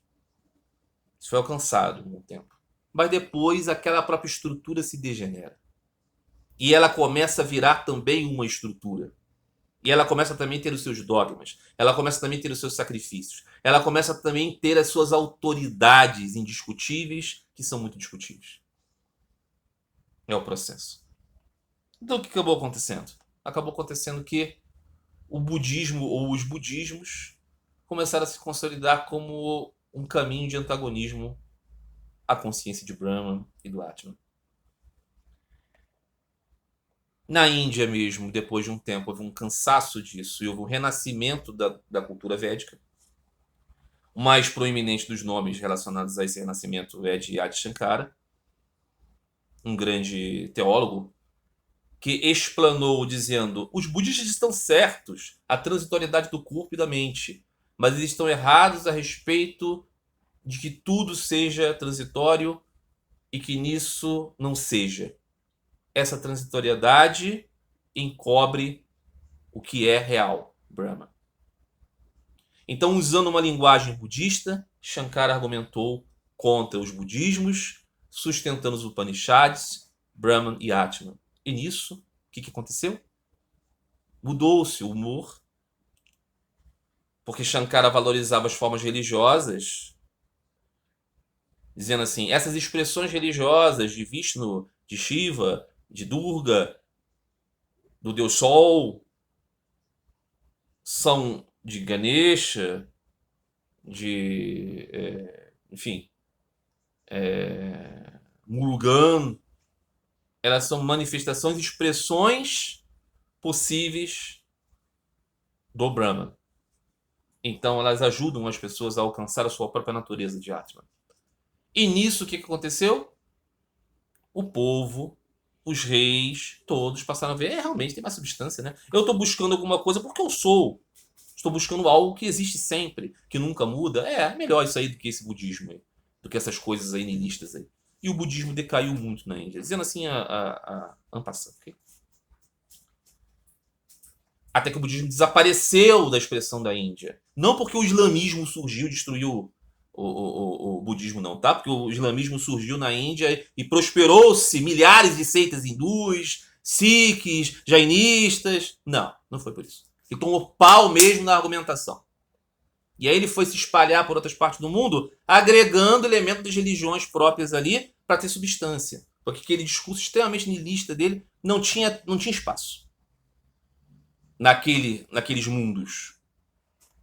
S1: Isso foi alcançado com o tempo. Mas depois aquela própria estrutura se degenera. E ela começa a virar também uma estrutura. E ela começa também a ter os seus dogmas. Ela começa também a ter os seus sacrifícios. Ela começa também a ter as suas autoridades indiscutíveis, que são muito discutíveis. É o processo. Então o que acabou acontecendo? Acabou acontecendo que o budismo ou os budismos começaram a se consolidar como um caminho de antagonismo à consciência de Brahman e do Atman. Na Índia mesmo, depois de um tempo, houve um cansaço disso e houve um renascimento da cultura védica. O mais proeminente dos nomes relacionados a esse renascimento é de Adi Shankara, um grande teólogo, que explanou dizendo: os budistas estão certos, a transitoriedade do corpo e da mente, mas eles estão errados a respeito de que tudo seja transitório e que nisso não seja. Essa transitoriedade encobre o que é real, Brahma. Então, usando uma linguagem budista, Shankara argumentou contra os budismos, sustentando os Upanishads, Brahman e Atman. E nisso, o que aconteceu? Mudou-se o humor, porque Shankara valorizava as formas religiosas, dizendo assim, essas expressões religiosas de Vishnu, de Shiva, de Durga, do Deus Sol, são de Ganesha, de, enfim, Murugan. Elas são manifestações, expressões possíveis do Brahman. Então elas ajudam as pessoas a alcançar a sua própria natureza de Atman. E nisso o que aconteceu? O povo, os reis, todos passaram a ver, realmente tem mais substância, né? Eu estou buscando alguma coisa porque eu sou. Estou buscando algo que existe sempre, que nunca muda. É melhor isso aí do que esse budismo aí, do que essas coisas aí nihilistas aí. E o budismo decaiu muito na Índia, dizendo assim en passant, okay? Até que o budismo desapareceu da expressão da Índia. Não porque o islamismo surgiu e destruiu o budismo, não, tá? Porque o islamismo surgiu na Índia e prosperou-se milhares de seitas hindus, sikhs, jainistas. Não, não foi por isso. Ele tomou pau mesmo na argumentação. E aí ele foi se espalhar por outras partes do mundo, agregando elementos das religiões próprias ali para ter substância. Porque aquele discurso extremamente nihilista dele não tinha espaço. naqueles mundos.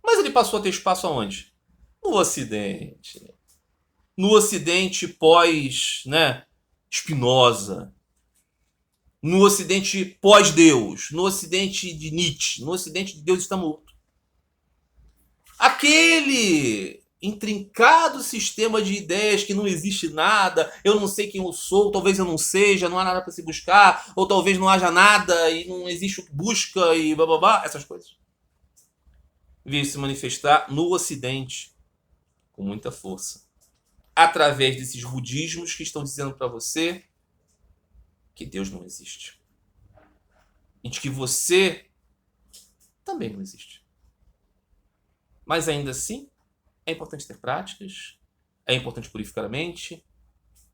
S1: Mas ele passou a ter espaço aonde? No Ocidente. No Ocidente pós, né, Spinoza. No Ocidente pós-Deus. No Ocidente de Nietzsche. No Ocidente de Deus está morto. Aquele intrincado sistema de ideias que não existe nada, eu não sei quem eu sou, talvez eu não seja, não há nada para se buscar, ou talvez não haja nada e não existe busca e blá blá blá, essas coisas. Veio se manifestar no Ocidente com muita força. Através desses budismos que estão dizendo para você que Deus não existe. E de que você também não existe. Mas ainda assim, é importante ter práticas, é importante purificar a mente,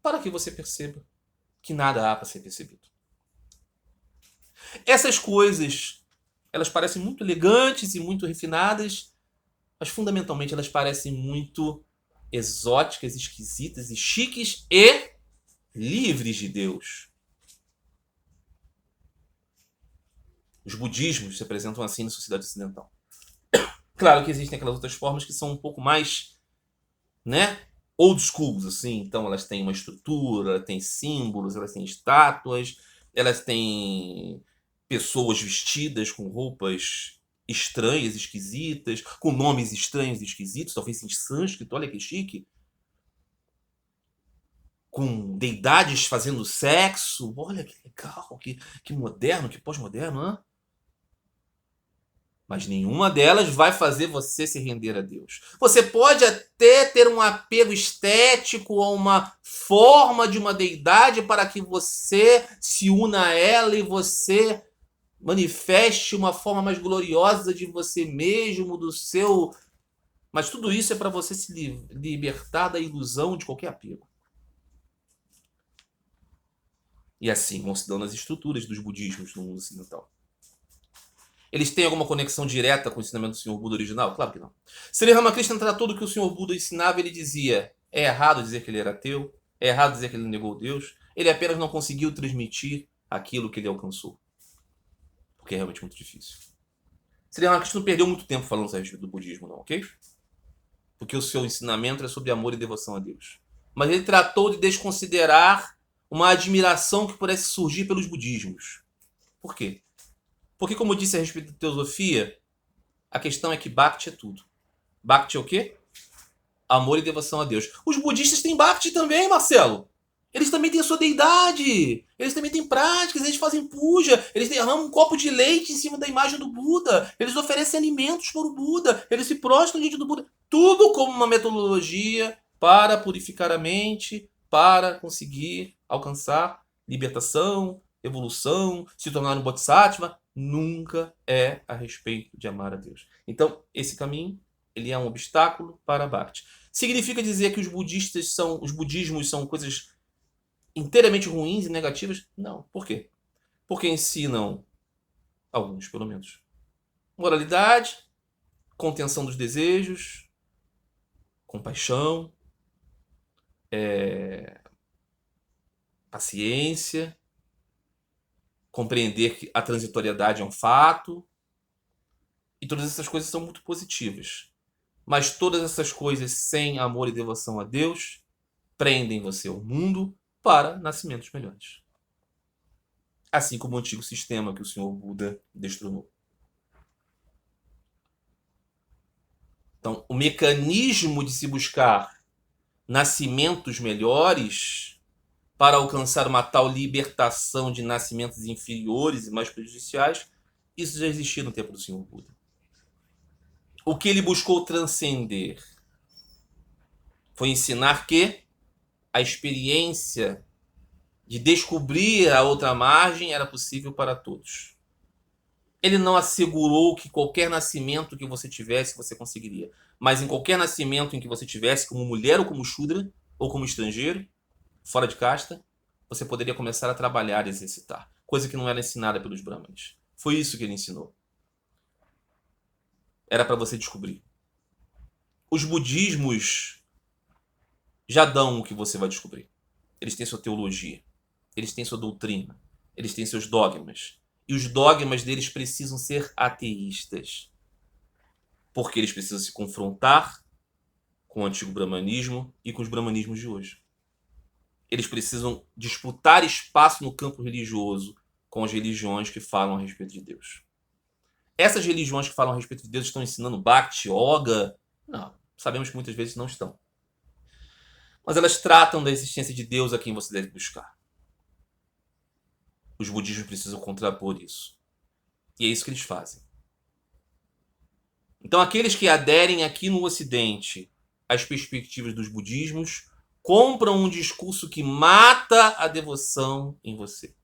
S1: para que você perceba que nada há para ser percebido. Essas coisas, elas parecem muito elegantes e muito refinadas, mas fundamentalmente elas parecem muito exóticas, esquisitas e chiques e livres de Deus. Os budismos se apresentam assim na sociedade ocidental. Claro que existem aquelas outras formas que são um pouco mais, né, old schools, assim. Então elas têm uma estrutura, têm símbolos, elas têm estátuas, elas têm pessoas vestidas com roupas estranhas, esquisitas, com nomes estranhos e esquisitos, talvez em sânscrito, olha que chique. Com deidades fazendo sexo, olha que legal, que moderno, que pós-moderno, né? Mas nenhuma delas vai fazer você se render a Deus. Você pode até ter um apego estético a uma forma de uma deidade para que você se una a ela e você manifeste uma forma mais gloriosa de você mesmo, do seu... Mas tudo isso é para você se libertar da ilusão de qualquer apego. E assim vão se dando as estruturas dos budismos no mundo ocidental. Eles têm alguma conexão direta com o ensinamento do Senhor Buda original? Claro que não. Sri Ramakrishna tratou do que o Senhor Buda ensinava, ele dizia: é errado dizer que ele era ateu, é errado dizer que ele negou Deus, ele apenas não conseguiu transmitir aquilo que ele alcançou. Porque é realmente muito difícil. Sri Ramakrishna não perdeu muito tempo falando a respeito do budismo, não, ok? Porque o seu ensinamento é sobre amor e devoção a Deus. Mas ele tratou de desconsiderar uma admiração que pudesse surgir pelos budismos. Por quê? Porque, como eu disse a respeito da teosofia, a questão é que Bhakti é tudo. Bhakti é o quê? Amor e devoção a Deus. Os budistas têm Bhakti também, Marcelo. Eles também têm a sua deidade. Eles também têm práticas, eles fazem puja. Eles derramam um copo de leite em cima da imagem do Buda. Eles oferecem alimentos para o Buda. Eles se prostram diante do Buda. Tudo como uma metodologia para purificar a mente, para conseguir alcançar libertação, evolução, se tornar um bodhisattva. Nunca é a respeito de amar a Deus. Então, esse caminho, ele é um obstáculo para a Bhakti. Significa dizer que os budismos são coisas inteiramente ruins e negativas? Não. Por quê? Porque ensinam, alguns pelo menos, moralidade, contenção dos desejos, compaixão, paciência, compreender que a transitoriedade é um fato. E todas essas coisas são muito positivas. Mas todas essas coisas sem amor e devoção a Deus prendem você ao mundo para nascimentos melhores. Assim como o antigo sistema que o Senhor Buda destronou. Então, o mecanismo de se buscar nascimentos melhores para alcançar uma tal libertação de nascimentos inferiores e mais prejudiciais, isso já existia no tempo do Senhor Buda. O que ele buscou transcender foi ensinar que a experiência de descobrir a outra margem era possível para todos. Ele não assegurou que qualquer nascimento que você tivesse, você conseguiria. Mas em qualquer nascimento em que você tivesse, como mulher ou como shudra, ou como estrangeiro, fora de casta, você poderia começar a trabalhar e exercitar. Coisa que não era ensinada pelos brahmanes. Foi isso que ele ensinou. Era para você descobrir. Os budismos já dão o que você vai descobrir. Eles têm sua teologia. Eles têm sua doutrina. Eles têm seus dogmas. e os dogmas deles precisam ser ateístas. Porque eles precisam se confrontar com o antigo brahmanismo e com os brahmanismos de hoje. Eles precisam disputar espaço no campo religioso com as religiões que falam a respeito de Deus. Essas religiões que falam a respeito de Deus estão ensinando Bhakti, Yoga? Não, sabemos que muitas vezes não estão. Mas elas tratam da existência de Deus a quem você deve buscar. Os budistas precisam contrapor isso. E é isso que eles fazem. Então, aqueles que aderem aqui no Ocidente às perspectivas dos budismos compram um discurso que mata a devoção em você.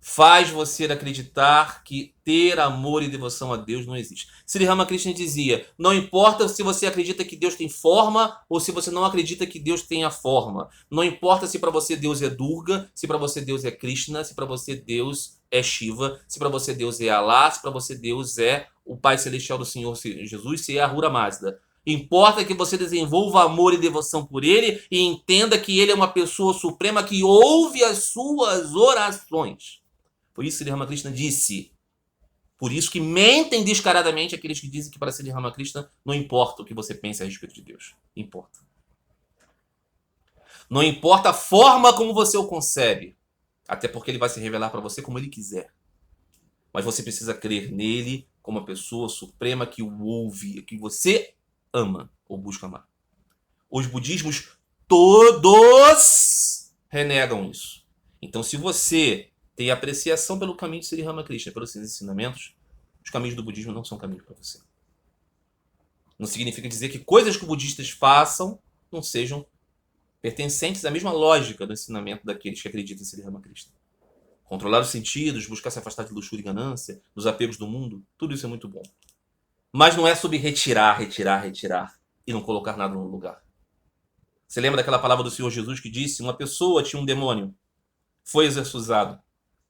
S1: Faz você acreditar que ter amor e devoção a Deus não existe. Sri Ramakrishna dizia, não importa se você acredita que Deus tem forma ou se você não acredita que Deus tenha forma. Não importa se para você Deus é Durga, se para você Deus é Krishna, se para você Deus é Shiva, se para você Deus é Allah, se para você Deus é o Pai Celestial do Senhor Jesus, se é Ahura Mazda. Importa que você desenvolva amor e devoção por Ele e entenda que Ele é uma pessoa suprema que ouve as suas orações. Por isso, Sri Ramakrishna disse, por isso que mentem descaradamente aqueles que dizem que para Sri Ramakrishna não importa o que você pensa a respeito de Deus. Importa. Não importa a forma como você o concebe, até porque ele vai se revelar para você como ele quiser. Mas você precisa crer nele como uma pessoa suprema que o ouve, que você ama ou busca amar. Os budismos todos renegam isso. Então, se você tem apreciação pelo caminho de Sri Ramakrishna, pelos seus ensinamentos, os caminhos do budismo não são caminhos para você. Não significa dizer que coisas que os budistas façam não sejam pertencentes à mesma lógica do ensinamento daqueles que acreditam em Sri Ramakrishna. Controlar os sentidos, buscar se afastar de luxúria e ganância, dos apegos do mundo, tudo isso é muito bom. Mas não é sobre retirar e não colocar nada no lugar. Você lembra daquela palavra do Senhor Jesus que disse, uma pessoa tinha um demônio, foi exorcizado,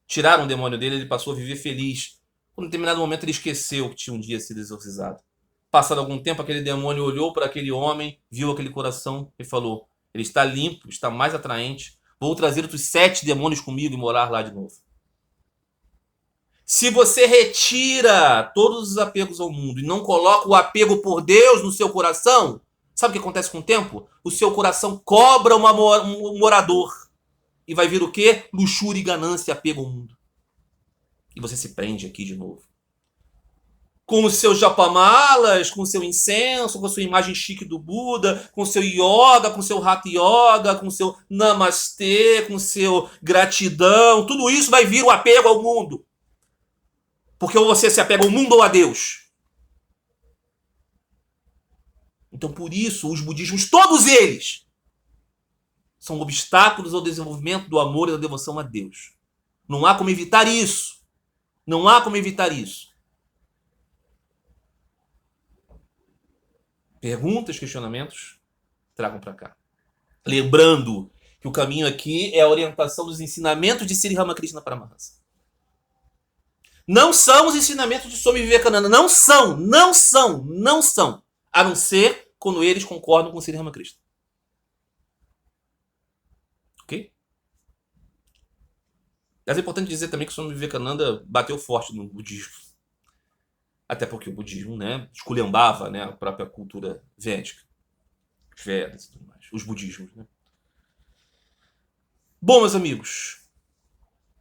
S1: tiraram o demônio dele, ele passou a viver feliz. Por um determinado momento ele esqueceu que tinha um dia sido exorcizado. Passado algum tempo, aquele demônio olhou para aquele homem, viu aquele coração e falou, ele está limpo, está mais atraente, vou trazer outros 7 demônios comigo e morar lá de novo. Se você retira todos os apegos ao mundo e não coloca o apego por Deus no seu coração, sabe o que acontece com o tempo? O seu coração cobra um morador. E vai vir o quê? Luxúria e ganância e apego ao mundo. E você se prende aqui de novo. Com os seus japamalas, com o seu incenso, com a sua imagem chique do Buda, com o seu yoga, com o seu hatha yoga, com o seu namastê, com o seu gratidão. Tudo isso vai vir o apego ao mundo. Porque ou você se apega ao mundo ou a Deus. Então, por isso, os budismos, todos eles, são obstáculos ao desenvolvimento do amor e da devoção a Deus. Não há como evitar isso. Não há como evitar isso. Perguntas, questionamentos, tragam para cá. Lembrando que o caminho aqui é a orientação dos ensinamentos de Sri Ramakrishna Paramahansa. Não são os ensinamentos de Swami Vivekananda. Não são. A não ser quando eles concordam com Sri Ramakrishna. Ok? Mas é importante dizer também que o Swami Vivekananda bateu forte no budismo. Até porque o budismo, esculhambava, a própria cultura védica. Os Vedas e tudo mais. Os budismos, Bom, meus amigos,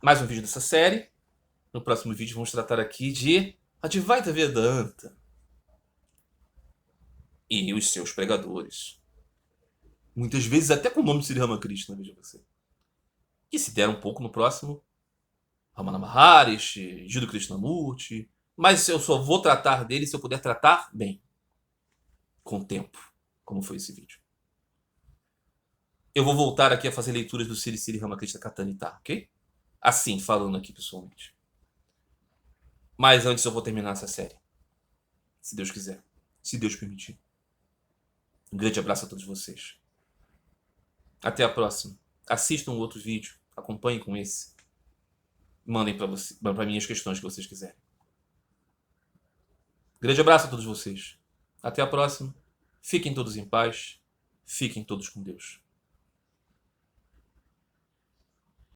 S1: mais um vídeo dessa série. No próximo vídeo vamos tratar aqui de Advaita Vedanta e os seus pregadores. Muitas vezes até com o nome de Sri Ramakrishna, veja você. E se der um pouco no próximo, Ramana Maharishi, Jiddu Krishnamurti. Mas eu só vou tratar dele se eu puder tratar bem. Com tempo, como foi esse vídeo. Eu vou voltar aqui a fazer leituras do Sri Ramakrishna Katanita, ok? Assim, falando aqui pessoalmente. Mas antes eu vou terminar essa série. Se Deus quiser. Se Deus permitir. Um grande abraço a todos vocês. Até a próxima. Assistam um outro vídeo. Acompanhem com esse. Mandem para mim as questões que vocês quiserem. Grande abraço a todos vocês. Até a próxima. Fiquem todos em paz. Fiquem todos com Deus.